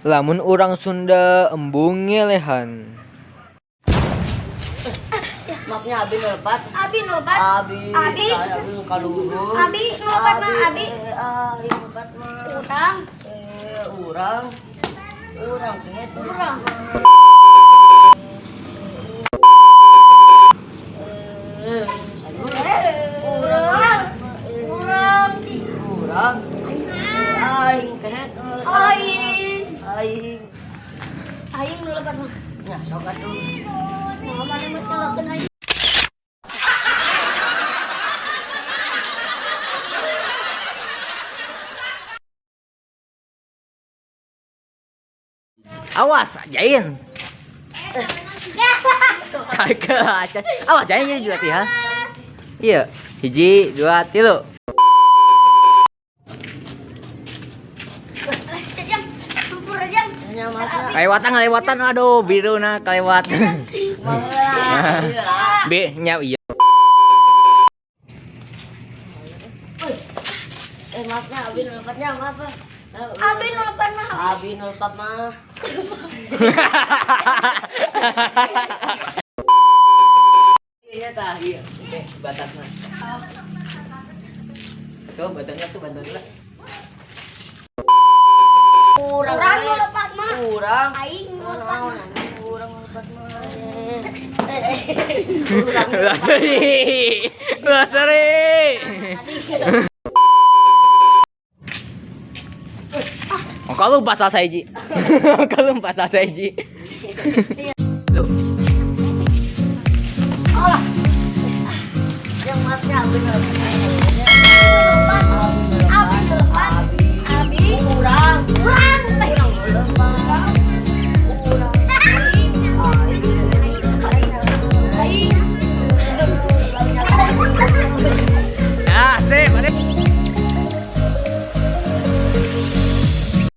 Lamun orang Sunda embung ngelehan. Maafnya Abi lepat. Abi nobat. Abi. Abi. Abi kaluhur. Abi nobat mah Abi. Abi lepat mah. Urang. Urang. Urang teh. Urang. Urang. Urang. Urang. Aing teh. Aing. Aing. Aing nu lebat mah. Nya sok atuh. Nah, mana mah nyalakeun aing. Awas, Jain. Kagak. Awas Jainnya juga tih, ha. Iya, 1, 2, 3. Sejam. Sumpur aja. Nya maafnya. Kelewatan, aduh, biruna kelewat. Nya iya. Maafnya Abi lepatnya maaf. Abi nu lebat mah. Abi lepat mah. Iya tah, iya. Oke, batasna. Tuh, batasnya tuh bantuan. Urang nu lebat mah. Urang. Aing nu lebat mah. Urang lepat mah. Lasari. Kalau bahasa saiji. Kalau bahasa saiji. Yang maafnya Abi lepat. Abi nu lebat. Abi urang. Urang.